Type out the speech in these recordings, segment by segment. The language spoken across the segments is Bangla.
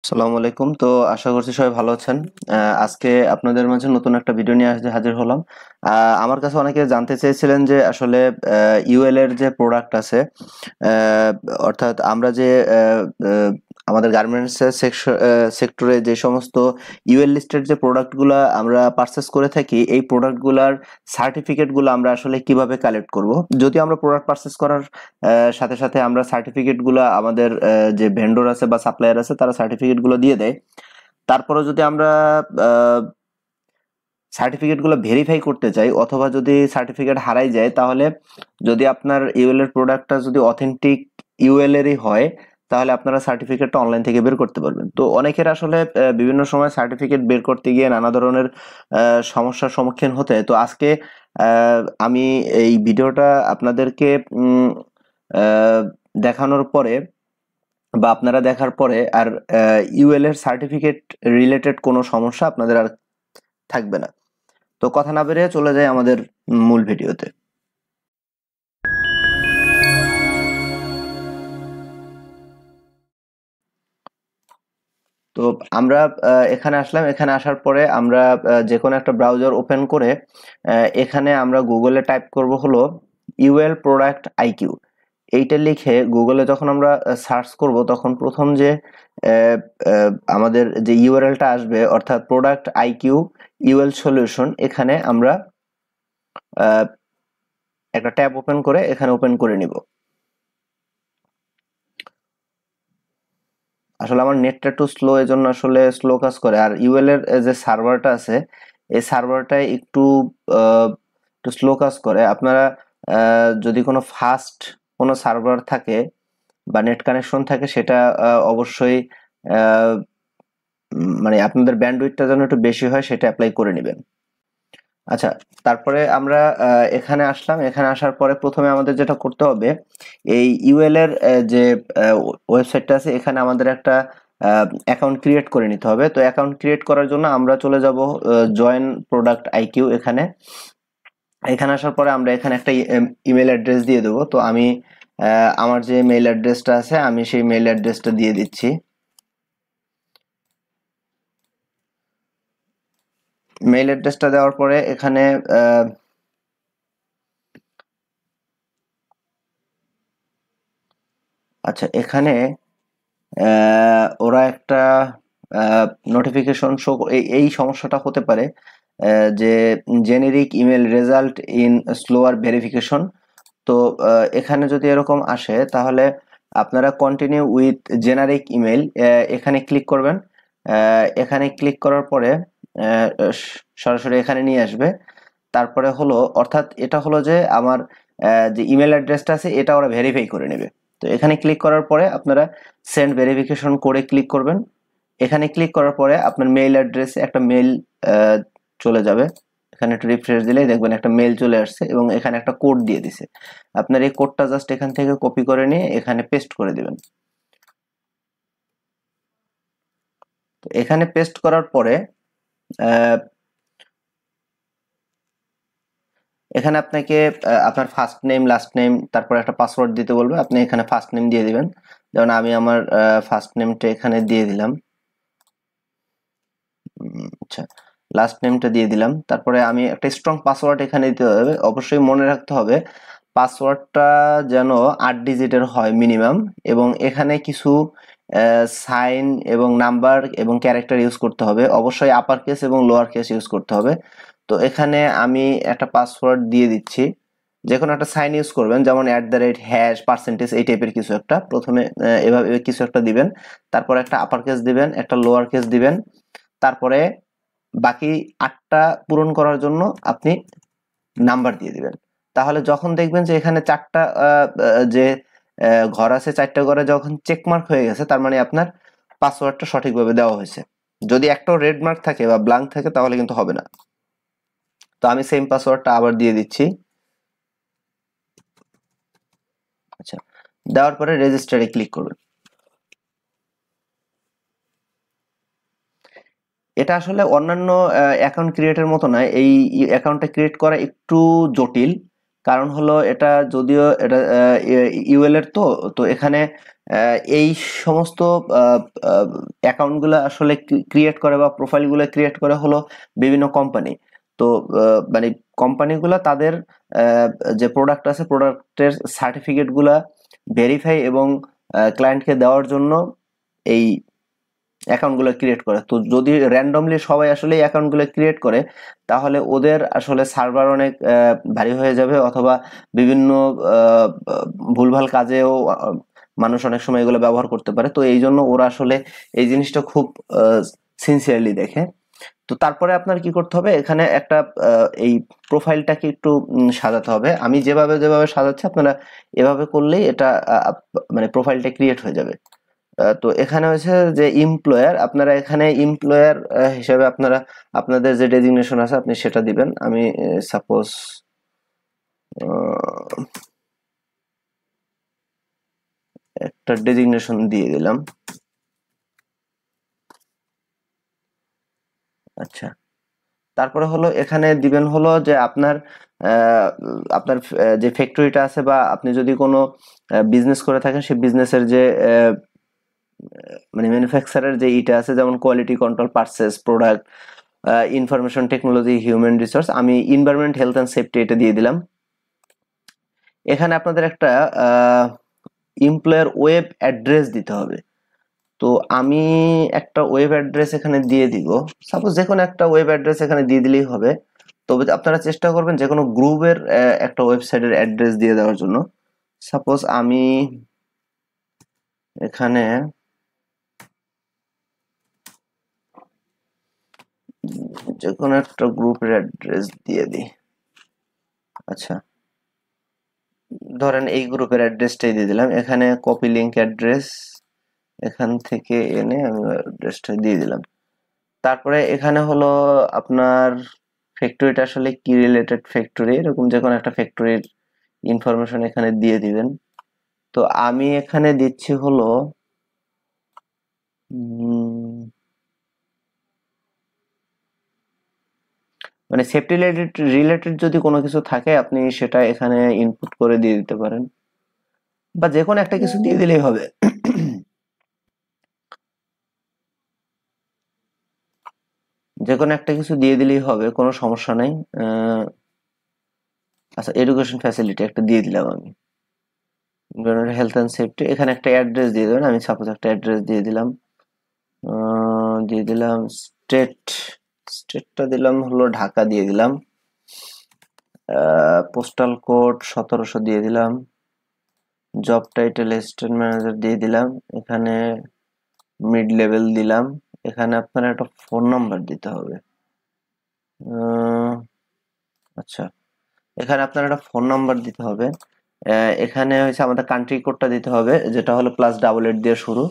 আসসালামু আলাইকুম। তো আশা করছি সবাই ভালো আছেন। আজকে আপনাদের মাঝে নতুন একটা ভিডিও নিয়ে হাজির হলাম। আমার কাছে অনেকে জানতে চেয়েছিলেন যে আসলে ইউএল এর যে প্রোডাক্ট আছে, আহ, অর্থাৎ আমরা যে আমাদের গার্মেন্টস সেক্টরে যে সমস্ত ইউএল লিস্টেড যে প্রোডাক্টগুলো আমরা পারচেস করে থাকি, এই প্রোডাক্টগুলার সার্টিফিকেট গুলো আমরা আসলে কিভাবে কালেক্ট করব। যদি আমরা প্রোডাক্ট পারচেস করার সাথে সাথে আমরা সার্টিফিকেট গুলো আমাদের যে ভেন্ডর আছে বা সাপ্লায়ার আছে তারা সার্টিফিকেট গুলো দিয়ে দেয়, তারপরে যদি আমরা সার্টিফিকেট গুলো ভেরিফাই করতে চাই অথবা যদি সার্টিফিকেট হারাই যায়, তাহলে যদি আপনার ইউএল এর প্রোডাক্টটা যদি অথেন্টিক ইউএল এরই হয়, তাহলে আপনারা সার্টিফিকেটটা অনলাইন থেকে বের করতে পারবেন। তো অনেকের আসলে বিভিন্ন সময় সার্টিফিকেট বের করতে গিয়ে নানা ধরনের সমস্যার সম্মুখীন হতে হয়। তো আজকে আমি এই ভিডিওটা আপনাদেরকে আহ, দেখানোর পরে বা আপনারা দেখার পরে আর ইউএল এর সার্টিফিকেট রিলেটেড কোনো সমস্যা আপনাদের আর থাকবে না। তো কথা না বেরিয়ে চলে যাই আমাদের মূল ভিডিওতে। তো আমরা এখানে আসলাম। এখানে আসার পরে আমরা যে কোনো একটা ব্রাউজার ওপেন করে এখানে আমরা গুগলে টাইপ করব হলো ইউএল প্রোডাক্ট আইকিউ। এইটা লিখে গুগলে যখন আমরা সার্চ করব, তখন প্রথম যে আহ, আমাদের যে ইউআরএলটা আসবে, অর্থাৎ প্রোডাক্ট আইকিউ ইউএল সলিউশন, এখানে আমরা আহ, একটা ট্যাব ওপেন করে এখানে ওপেন করে নিব। আসলে আমার নেটটা একটু স্লো, এজন্য আসলে স্লো কাজ করে। আর ইউএল এর যে সার্ভারটা আছে, এই সার্ভারটা একটু স্লো কাজ করে। আপনারা যদি কোনো ফাস্ট কোনো সার্ভার থাকে বা নেট কানেকশন থাকে, সেটা অবশ্যই আহ, মানে আপনাদের ব্যান্ডউইথটা যেন একটু বেশি হয় সেটা অ্যাপ্লাই করে নেবেন। আচ্ছা, তারপরে আমরা এখানে আসলাম। এখানে আসার পরে প্রথমে আমাদের যেটা করতে হবে, এই ইউএল এর যে ওয়েবসাইটটা আছে, এখানে আমাদের একটা অ্যাকাউন্ট ক্রিয়েট করে নিতে হবে। তো অ্যাকাউন্ট ক্রিয়েট করার জন্য আমরা চলে যাব জয়েন প্রোডাক্ট আইকিউ। এখানে এখানে আসার পরে আমরা এখানে একটা ইমেল অ্যাড্রেস দিয়ে দেবো। তো আমি আমার যে মেইল অ্যাড্রেসটা আছে, আমি সেই মেইল অ্যাড্রেসটা দিয়ে দিচ্ছি। মেইল অ্যাড্রেসটা দেওয়ার পরে এখানে আচ্ছা, এখানে ওরা একটা নোটিফিকেশন শো, এই সমস্যাটা হতে পারে যে generic email result in slower verification. তো এখানে যদি এরকম আসে, তাহলে আপনারা কন্টিনিউ উইথ জেনারিক ইমেল এখানে ক্লিক করবেন। এখানে ক্লিক করার পরে সরাসরি এখানে নিয়ে আসবে। তারপরে হলো, অর্থাৎ এটা হলো যে আমার যে ইমেল অ্যাড্রেসটা আছে এটা ওরা ভেরিফাই করে নেবে। তো এখানে ক্লিক করার পরে আপনারা সেন্ড ভেরিফিকেশন করে ক্লিক করবেন। এখানে ক্লিক করার পরে আপনার মেইল অ্যাড্রেসে একটা মেইল চলে যাবে। এখানে একটু রিফ্রেশ দিলেই দেখবেন একটা মেইল চলে আসছে এবং এখানে একটা কোড দিয়ে দিছে। আপনার এই কোডটা জাস্ট এখান থেকে কপি করে নিয়ে এখানে পেস্ট করে দিবেন। তো এখানে পেস্ট করার পরে আহ, এখানে আপনাকে আপনার ফার্স্ট নেম, লাস্ট নেম, তারপর একটা পাসওয়ার্ড দিতে বলবে। আপনি এখানে ফার্স্ট নেম দিয়ে দিবেন। যেমন আমি আমার ফার্স্ট নেমটা এখানে দিয়ে দিলাম। আচ্ছা, লাস্ট নেমটা দিয়ে দিলাম। তারপরে আমি একটা স্ট্রং পাসওয়ার্ড এখানে দিতে হবে। অবশ্যই মনে রাখতে হবে পাসওয়ার্ডটা যেন 8 ডিজিটের হয় মিনিমাম, এবং এখানে কিছু সাইন এবং নাম্বার এবং ক্যারেক্টার ইউজ করতে হবে। অবশ্যই আপার কেস এবং লোয়ার কেস ইউজ করতে হবে। তো এখানে আমি একটা পাসওয়ার্ড দিয়ে দিচ্ছি। যে কোনো একটা সাইন ইউজ করবেন, যেমন @, পার্সেন্টেজ, এই টাইপের কিছু একটা প্রথমে এভাবে কিছু একটা দিবেন। তারপর একটা আপার কেস দিবেন, একটা লোয়ার কেস দিবেন। তারপরে বাকি 8টা পূরণ করার জন্য আপনি নাম্বার দিয়ে দিবেন। তাহলে যখন দেখবেন যে এখানে 4টা যে ঘর আছে, 4টা ঘরে যখন চেক মার্ক হয়ে গেছে, তার মানে আপনার পাসওয়ার্ডটা সঠিকভাবে দেওয়া হয়েছে। যদি একটাও রেড মার্ক থাকে বা ব্ল্যাঙ্ক থাকে, তাহলে কিন্তু হবে না। তো আমি সেম পাসওয়ার্ডটা আবার দিয়ে দিচ্ছি। আচ্ছা, দেওয়ার পরে রেজিস্টারে ক্লিক করবেন। এটা আসলে অন্যান্য অ্যাকাউন্ট ক্রিয়েটের মতো নয়। এই অ্যাকাউন্টটা ক্রিয়েট করা একটু জটিল। কারণ হলো এটা যদিও এটা ইউএল এর তো তো এখানে এই সমস্ত অ্যাকাউন্টগুলো আসলে ক্রিয়েট করে বা প্রোফাইলগুলো ক্রিয়েট করে হলো বিভিন্ন কোম্পানি। তো মানে কোম্পানিগুলো তাদের যে প্রোডাক্ট আছে প্রোডাক্টের সার্টিফিকেটগুলা ভেরিফাই এবং ক্লায়েন্টকে দেওয়ার জন্য এই অ্যাকাউন্টগুলো ক্রিয়েট করে। তো যদি র্যান্ডমলি সবাই আসলে এই অ্যাকাউন্টগুলো ক্রিয়েট করে তাহলে ওদের আসলে সার্ভার অনেক ভারী হয়ে যাবে, অথবা বিভিন্ন ভুলভাল কাজেও মানুষ অনেক সময় এগুলো ব্যবহার করতে পারে। তো এই জন্য ওরা আসলে এই জিনিসটা খুব সিনসিয়ারলি দেখে। তো তারপরে আপনার কি করতে হবে, এখানে একটা এই প্রোফাইলটাকে একটু সাজাতে হবে। আমি যেভাবে যেভাবে সাজাচ্ছি আপনারা এভাবে করলেই এটা মানে প্রোফাইলটা ক্রিয়েট হয়ে যাবে। তো এখানে হচ্ছে যে এমপ্লয়ার, আপনারা এখানে এমপ্লয়ার হিসেবে আপনারা আপনাদের যে ডেজিগনেশন আছে আপনি সেটা দিবেন। আমি সাপোজ একটা ডেজিগনেশন দিয়ে দিলাম। আচ্ছা, তারপরে হলো এখানে দিবেন হলো যে আপনার আপনার যে ফ্যাক্টরিটা আছে বা আপনি যদি কোনো বিজনেস করে থাকেন সেই বিজনেসের যে মানে ম্যানুফ্যাকচারের যে ইটা আছে, যেমন quality control, purchase, product, information technology, human resource, আমি এনভায়রনমেন্ট, হেলথ অ্যান্ড সেফটি এটা দিয়ে দিলাম। এখানে আপনাদের একটা এমপ্লয়ার ওয়েব অ্যাড্রেস দিতে হবে। তো আমি একটা ওয়েব অ্যাড্রেস এখানে দিয়ে দিব, সাপোজ যে কোনো একটা ওয়েব অ্যাড্রেস এখানে দিয়ে দিলেই হবে। তবে আপনারা চেষ্টা করবেন যে কোনো গ্রুপের একটা ওয়েবসাইটের অ্যাড্রেস দিয়ে দেওয়ার জন্য। সাপোজ আমি এখানে যে কোনো একটা গ্রুপের অ্যাড্রেস দিয়ে দিই। আচ্ছা, ধরেন এই গ্রুপের অ্যাড্রেসটাই দিয়ে দিলাম। এখানে কপি লিংক অ্যাড্রেস এখান থেকে এনে আমি অ্যাড্রেসটা দিয়ে দিলাম। তারপরে এখানে হলো আপনার ফ্যাক্টরিটা আসলে কি রিলেটেড ফ্যাক্টরি, এরকম যে কোনো একটা ফ্যাক্টরির ইনফরমেশন এখানে দিয়ে দিবেন। তো আমি এখানে দিচ্ছি হলো মানে সেফটি রিলেটেড যদি কোনো কিছু থাকে আপনি সেটা এখানে ইনপুট করে দিয়ে দিতে পারেন, বা যে কোনো একটা কিছু দিয়ে দিলেই হবে। যে কোনো একটা কিছু দিয়ে দিলেই হবে, কোনো সমস্যা নাই। আচ্ছা, এডুকেশন ফ্যাসিলিটি একটা দিয়ে দিলাম আমি। হেলথ অ্যান্ড সেফটি এখানে একটা অ্যাড্রেস দিয়ে দেবেন। আমি সাপোজ একটা অ্যাড্রেস দিয়ে দিলাম। স্টেটটা দিলাম হলো ঢাকা দিয়ে দিলাম। পোস্টাল কোড 1700 দিয়ে দিলাম। জব টাইটেল অ্যাসিস্ট্যান্ট ম্যানেজার দিয়ে দিলাম। এখানে মিড লেভেল দিলাম। এখানে আপনার একটা ফোন নাম্বার দিতে হবে। আচ্ছা, এখানে আপনার একটা ফোন নাম্বার দিতে হবে। এখানে হচ্ছে আমাদের কান্ট্রি কোডটা দিতে হবে, যেটা হলো +88 দিয়ে শুরু।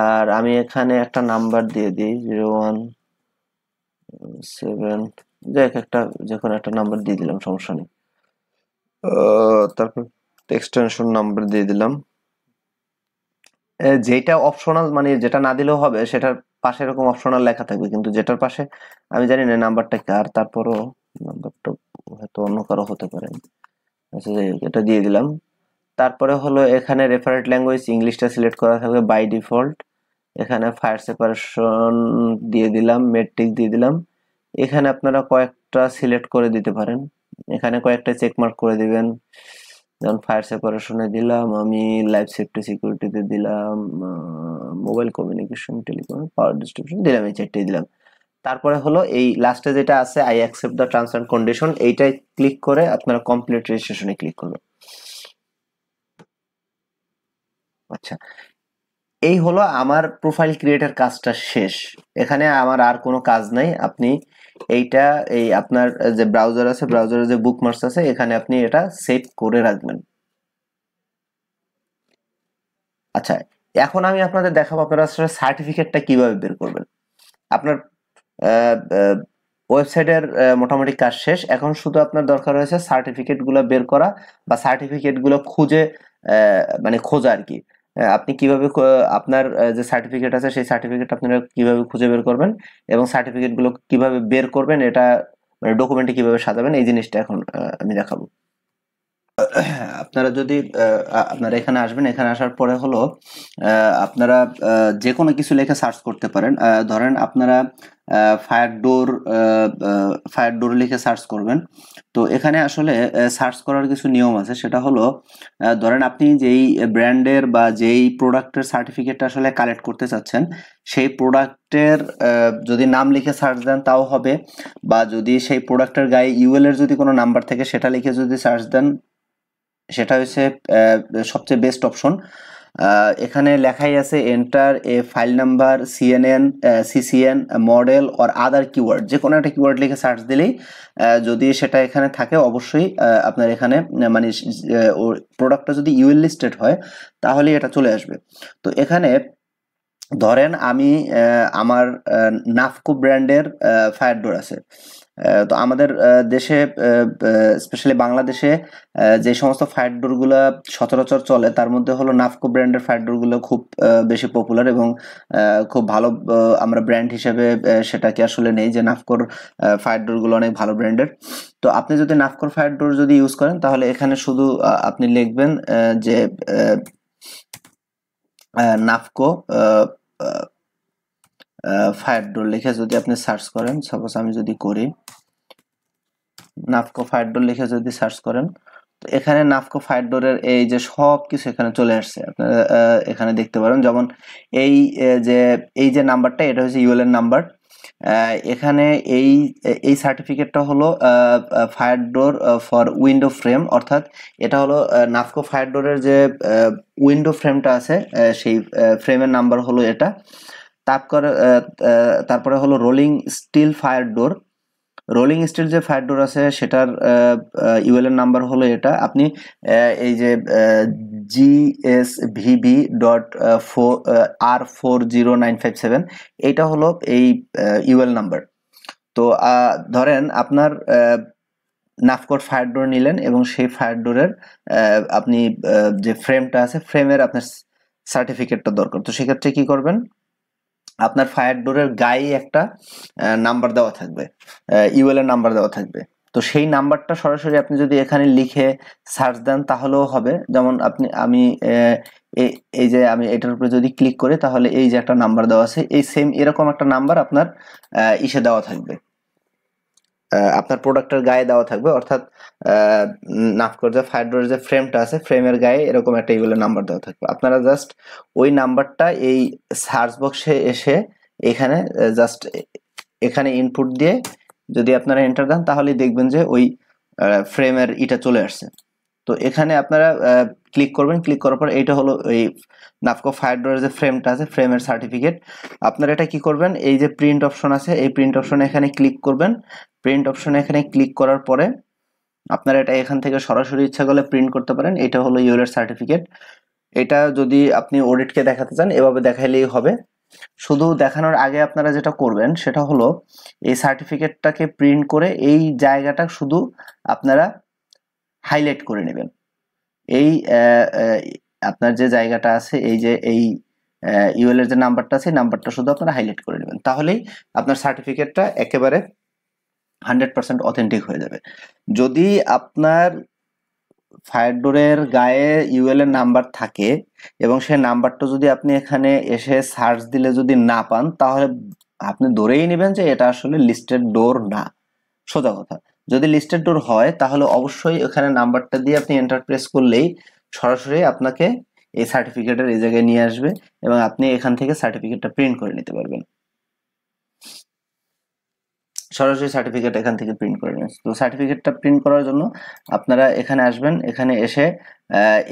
আর আমি এখানে একটা নাম্বার দিয়ে দিই 017, একটা যে কোনো একটা নাম্বার দিয়ে দিলাম, সমস্যা নেই। তারপর এক্সটেনশন নাম্বার দিয়ে দিলাম। যেটা অপশনাল, মানে যেটা না দিলেও হবে সেটার পাশে এরকম অপশনাল লেখা থাকবে, কিন্তু যেটার পাশে আমি জানি না নাম্বারটা কি, আর তারপরও নাম্বারটা হয়তো অন্য কারো হতে পারে। আচ্ছা, এটা দিয়ে দিলাম। তারপরে হলো এখানে রেফারেন্ট ল্যাঙ্গুয়েজ ইংলিশটা সিলেক্ট করা থাকবে বাই ডিফল্ট। এখানে ফায়ার সেপারেশন দিয়ে দিলাম, মেট্রিক দিয়ে দিলাম। এখানে আপনারা কয়েকটা সিলেক্ট করে দিতে পারেন, এখানে কয়েকটা চেক মার্ক করে দিবেন। যেমন ফায়ার সেপারেশনে দিলাম আমি, লাইফ সেফটি সিকিউরিটিতে দিলাম, mobile communication, telecom, power distribution দিলাম, এই চারটেই দিলাম। তারপরে হলো এই লাস্টে যেটা আছে I accept the terms and condition, এইটাই ক্লিক করে আপনারা কমপ্লিট রেজিস্ট্রেশনে ক্লিক করবেন। আচ্ছা, এই হলো আমার প্রোফাইল ক্রিয়েটের কাজটা শেষ। এখানে আমার আর কোনো কাজ নাই। আপনি এইটা এই আপনার যে ব্রাউজার আছে, ব্রাউজারের যে বুকমার্কস আছে, এখানে আপনি এটা সেভ করে রাখবেন। আচ্ছা, এখন আমি আপনাদের দেখাবো আপনারা আসলে সার্টিফিকেটটা কিভাবে বের করবেন। আপনার ওয়েবসাইটের মোটামুটি কাজ শেষ। এখন শুধু আপনার দরকার রয়েছে সার্টিফিকেট গুলো বের করা বা সার্টিফিকেট গুলো খুঁজে মানে খোঁজা আর কি। আপনি কিভাবে আপনার যে সার্টিফিকেট আছে সেই সার্টিফিকেট আপনারা কিভাবে খুঁজে বের করবেন এবং সার্টিফিকেট গুলো কিভাবে বের করবেন, এটা মানে ডকুমেন্টে কিভাবে সাজাবেন, এই জিনিসটা এখন আমি দেখাবো। আপনারা যদি আপনারা এখানে আসবেন, এখানে আসার পরে হলো আপনারা যে কোনো কিছু লিখে সার্চ করতে পারেন। ধরেন আপনারা ফায়ার ডোর লিখে সার্চ করবেন। তো এখানে আসলে সার্চ করার কিছু নিয়ম আছে, সেটা হলো ধরেন আপনি যেই ব্র্যান্ডের বা যেই প্রোডাক্টের সার্টিফিকেটটা আসলে কালেক্ট করতে চাচ্ছেন, সেই প্রোডাক্টের যদি নাম লিখে সার্চ দেন তাও হবে, বা যদি সেই প্রোডাক্টের গায়ে ইউএল এর যদি কোনো নাম্বার থাকে সেটা লিখে যদি সার্চ দেন, সেটা হচ্ছে সবচেয়ে বেস্ট অপশন। এখানে লেখাই আছে enter a file number, CNN, CCN, model or other keyword, যে কোনো একটা কিওয়ার্ড লিখে সার্চ দিলেই যদি সেটা এখানে থাকে অবশ্যই আপনার এখানে মানে প্রোডাক্টটা যদি ইউএল লিস্টেড হয় তাহলেই এটা চলে আসবে। তো এখানে ধরেন আমি আমার নাফকো ব্র্যান্ডের ফায়ার ডোর আছে। তো আমাদের দেশে স্পেশালি বাংলাদেশে যে সমস্ত ফায়ার ডোরগুলো সচরাচর চলে তার মধ্যে হলো নাফকো ব্র্যান্ডের ফায়ার ডোরগুলো খুব বেশি পপুলার এবং খুব ভালো। আমরা ব্র্যান্ড হিসেবে সেটাকে আসলে নেই যে নাফকোর ফায়ার ডোরগুলো অনেক ভালো ব্র্যান্ডের। তো আপনি যদি নাফকোর ফায়ার ডোর যদি ইউজ করেন তাহলে এখানে শুধু আপনি লিখবেন যে নাফকো ফায়ার ডোর লিখে যদি আপনি সার্চ করেন, সাপোজ আমি যদি করি নাফকো ফায়ার ডোর লিখে যদি সার্চ করেন, তো এখানে নাফকো ফায়ার ডোরের এই যে সব কিছু এখানে চলে আসছে আপনারা এখানে দেখতে পারেন। যেমন এই এই যে নাম্বারটা, এটা হচ্ছে ইউএল এর নাম্বার। এখানে এই এই সার্টিফিকেটটা হলো fire door for window frame, অর্থাৎ এটা হলো নাফকো ফায়ার ডোরের যে উইন্ডো ফ্রেমটা আছে সেই ফ্রেমের নাম্বার হলো এটা। তারপরে হলো rolling steel fire door. Rolling steel যে ফায়ার ডোর আছে সেটার ইউএল এর নাম্বার হলো এটা। আপনি এই যে GSVB.R40957 এইটা হলো এই ইউএল নাম্বার। তো ধরেন আপনার নাফকোর ফায়ার ডোর নিলেন এবং সেই ফায়ার ডোরের আপনি যে ফ্রেমটা আছে ফ্রেমের আপনার সার্টিফিকেটটা দরকার। তো সেক্ষেত্রে কি করবেন, আপনার ফায়ার ডোরের গায়ে একটা নাম্বার দেওয়া থাকবে, ইউএল এর নাম্বার দেওয়া থাকবে। তো সেই নাম্বারটা সরাসরি আপনি যদি এখানে লিখে সার্চ দেন তাহলেও হবে। যেমন আমি এই যে আমি এটার উপরে যদি ক্লিক করি তাহলে এই যে একটা নাম্বার দেওয়া আছে, এই সেম এরকম একটা নাম্বার আপনার ইসে দেওয়া থাকবে, আপনার প্রোডাক্টের গায়ে দেওয়া থাকবে। অর্থাৎ নাফকোর যে ফায়ার ডোরের যে ফ্রেমটা আছে ফ্রেমের গায়ে এরকম একটা ইউএল নাম্বার দেওয়া থাকবে। আপনারা জাস্ট ওই নাম্বারটা এই সার্চ বক্সে এসে এখানে জাস্ট এখানে ইনপুট দিয়ে যদি আপনারা এন্টার দেন তাহলেই দেখবেন যে ওই ফ্রেমের ইটা চলে আসছে। তো এখানে আপনারা ক্লিক করবেন, ক্লিক করার পর এইটা হলো এই নাফকো ফায়ার ডোরের যে ফ্রেমটা আছে ফ্রেমের সার্টিফিকেট। আপনারা এটা কি করবেন, এই যে প্রিন্ট অপশন আছে এই প্রিন্ট অপশনে এখানে ক্লিক করবেন। প্রিন্ট অপশনে এখানে ক্লিক করার পরে আপনারা এটা এখান থেকে সরাসরি ইচ্ছা করলে প্রিন্ট করতে পারেন। এটা হলো ইউএল সার্টিফিকেট। এটা যদি আপনি অডিটকে দেখাতে চান এভাবে দেখাইলেই হবে। শুধু দেখানোর আগে আপনারা যেটা করবেন সেটা হলো এই সার্টিফিকেটটাকে প্রিন্ট করে এই জায়গাটা শুধু আপনারা হাইলাইট করে নেবেন। এই আপনার যে জায়গাটা আছে এই যে এই ইউএল এর যে নাম্বারটা আছে নাম্বারটা শুধু আপনারা হাইলাইট করে নেবেন, তাহলেই আপনার সার্টিফিকেটটা একেবারে 100% অথেন্টিক হয়ে যাবে। যদি আপনার ফায়ার ডোরের গায়ে ইউএল এর নাম্বার থাকে এবং সেই নাম্বারটা যদি আপনি এখানে এসে সার্চ দিলে যদি না পান তাহলে আপনি ধরেই নেবেন যে এটা আসলে লিস্টেড ডোর না। সোজা কথা, যদি লিস্টেড ডোর হয় তাহলে অবশ্যই এখানে নাম্বারটা দিয়ে আপনি এন্টার প্রেস করলেই সরাসরি আপনাকে এই সার্টিফিকেটের এই জায়গায় নিয়ে আসবে এবং আপনি এখান থেকে সার্টিফিকেটটা প্রিন্ট করে নিতে পারবেন। সরাসরি সার্টিফিকেট এখান থেকে প্রিন্ট করে নেবেন। তো সার্টিফিকেটটা প্রিন্ট করার জন্য আপনারা এখানে আসবেন, এখানে এসে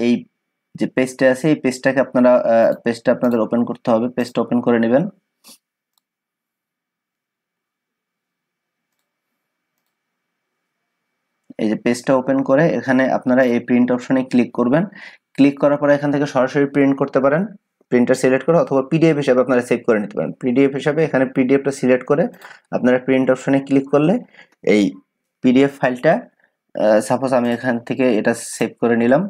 এই যে পেজটা আছে এই পেজটাকে আপনারা পেজটা আপনাদের ওপেন করতে হবে, পেজটা ওপেন করে নেবেন। এই যে পেজটা ওপেন করে এখানে আপনারা এই প্রিন্ট অপশনে ক্লিক করবেন। ক্লিক করার পরে এখান থেকে সরাসরি প্রিন্ট করতে পারেন, প্রিন্টার সিলেক্ট করে, অথবা পিডিএফ হিসাবে আপনারা সেভ করে নিতে পারেন। পিডিএফ হিসাবে এখানে পিডিএফটা সিলেক্ট করে আপনারা প্রিন্ট অপশনে ক্লিক করলে এই পিডিএফ ফাইলটা সাপোজ আমি এখান থেকে এটা সেভ করে নিলাম।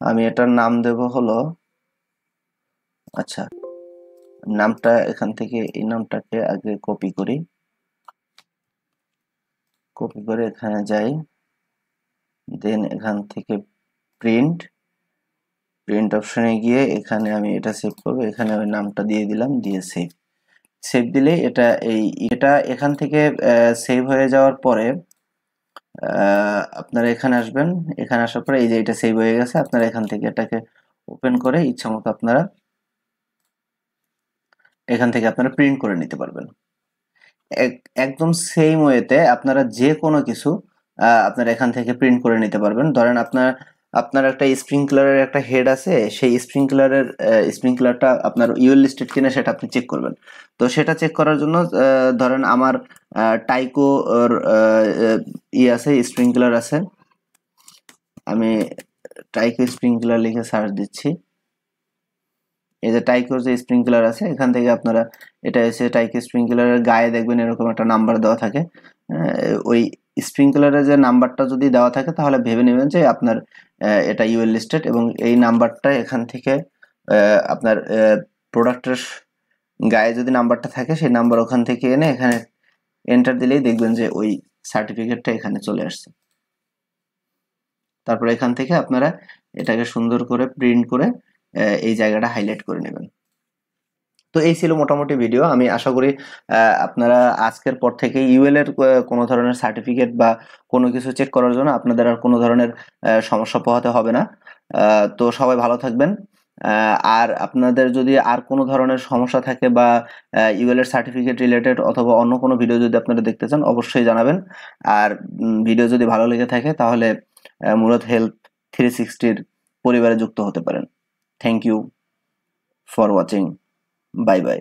আমি এটার নাম দেব হলো, আচ্ছা নামটা এখান থেকে এই নামটাকে আগে কপি করি, কপি করে এখানে যাই, দেন এখান থেকে প্রিন্ট অপশনে গিয়ে এখানে আমি এটা সেভ করব, এখানে ওই নামটা দিয়ে দিলাম, দিয়ে সেভ দিলে এটা এখান থেকে সেভ হয়ে যাওয়ার পরে আপনারা এখানে আসবেন। এখানে আসার পরে এই যে এটা সেভ হয়ে গেছে, আপনারা এখান থেকে এটাকে ওপেন করে ইচ্ছা মতো আপনারা এখান থেকে আপনারা প্রিন্ট করে নিতে পারবেন। একদম সেম ওয়েতে আপনারা যে কোনো কিছু আপনারা এখান থেকে প্রিন্ট করে নিতে পারবেন। ধরেন আপনার একটা স্প্রিংকলারের একটা হেড আছে, সেই স্প্রিংকলারটা আপনার ইউএল লিস্টেড কিনা সেটা আপনি চেক করবেন। তো সেটা চেক করার জন্য ধরেন আমার টাইকো আছে, স্প্রিংকলার আছে, আমি টাইকো স্প্রিংকলার লিখে সার্চ দিচ্ছি। এই যে টাইকোর যে স্প্রিংকলার আছে, এখান থেকে আপনারা এটা এসে টাইকো স্প্রিংকলারের গায়ে দেখবেন এরকম একটা নাম্বার দেওয়া থাকে। ওই স্প্রিংকলারের যে নাম্বারটা যদি দেওয়া থাকে তাহলে ভেবে নেবেন যে আপনার এটা ইউএল লিস্টেড, এবং এই নাম্বারটা এখান থেকে আপনার প্রোডাক্টের গায়ে যদি নাম্বারটা থাকে সেই নাম্বার ওখান থেকে এনে এখানে এন্টার দিলেই দেখবেন যে ওই সার্টিফিকেটটা এখানে চলে আসছে। তারপর এখান থেকে আপনারা এটাকে সুন্দর করে প্রিন্ট করে এই জায়গাটা হাইলাইট করে নেবেন। তো এই ছিল মোটামুটি ভিডিও। আমি আশা করি আপনারা আজকের পর থেকে ইউএল এর কোনো ধরনের সার্টিফিকেট বা কোনো কিছু চেক করার জন্য আপনাদের আর কোনো ধরনের সমস্যা পোহাতে হবে না। তো সবাই ভালো থাকবেন। আর আপনাদের যদি আর কোনো ধরনের সমস্যা থাকে বা ইউএল এর সার্টিফিকেট রিলেটেড অথবা অন্য কোনো ভিডিও যদি আপনারা দেখতে চান অবশ্যই জানাবেন। আর ভিডিও যদি ভালো লেগে থাকে তাহলে মুরাদ হেলথ 360 পরিবারে যুক্ত হতে পারেন। Thank you for watching. Bye by.